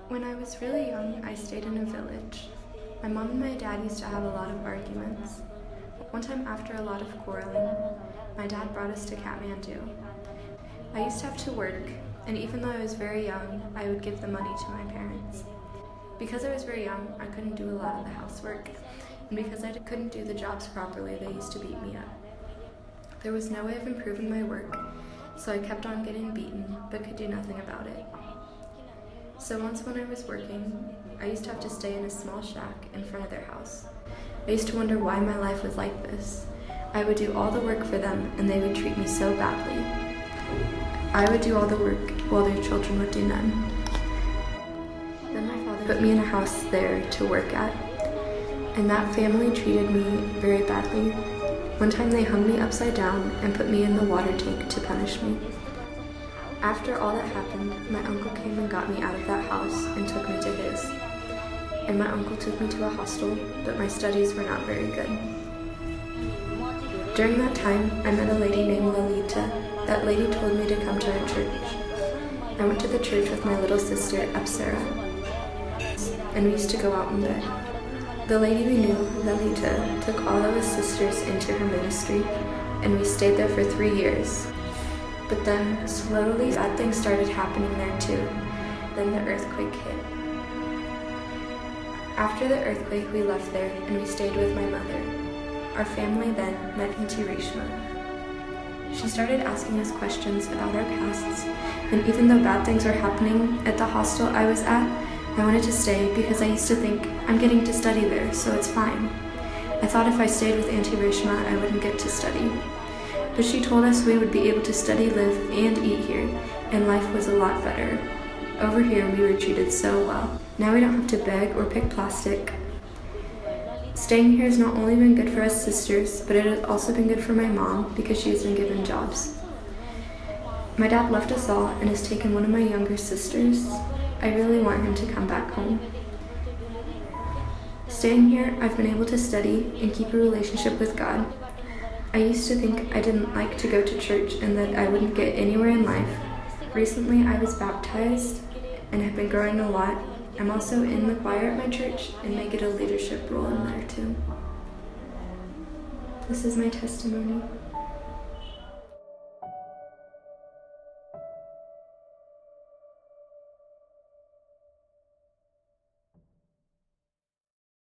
When I was really young, I stayed in a village. My mom and my dad used to have a lot of arguments. One time after a lot of quarreling, my dad brought us to Kathmandu. I used to have to work, and even though I was very young, I would give the money to my parents. Because I was very young, I couldn't do a lot of the housework, and because I couldn't do the jobs properly, they used to beat me up. There was no way of improving my work, so I kept on getting beaten, but could do nothing about it. So once when I was working, I used to have to stay in a small shack in front of their house. I used to wonder why my life was like this. I would do all the work for them, and they would treat me so badly. I would do all the work while their children would do none. Then my father put me in a house there to work at, and that family treated me very badly. One time they hung me upside down and put me in the water tank to punish me. After all that happened, my uncle came and got me out of that house and took me to his. And my uncle took me to a hostel, but my studies were not very good. During that time, I met a lady named Lolita. That lady told me to come to her church. I went to the church with my little sister, Aksha, and we used to go out in bed. The lady we knew, Lolita, took all of us sisters into her ministry, and we stayed there for 3 years. But then, slowly, bad things started happening there too. Then the earthquake hit. After the earthquake, we left there, and we stayed with my mother. Our family then met Auntie Reshma. She started asking us questions about our pasts, and even though bad things were happening at the hostel I was at, I wanted to stay because I used to think, I'm getting to study there, so it's fine. I thought if I stayed with Auntie Reshma, I wouldn't get to study. But she told us we would be able to study, live, and eat here, and life was a lot better. Over here, we were treated so well. Now we don't have to beg or pick plastic. Staying here has not only been good for us sisters, but it has also been good for my mom because she has been given jobs. My dad left us all and has taken one of my younger sisters. I really want him to come back home. Staying here, I've been able to study and keep a relationship with God. I used to think I didn't like to go to church and that I wouldn't get anywhere in life. Recently, I was baptized and have been growing a lot. I'm also in the choir at my church and may get a leadership role in there too. This is my testimony.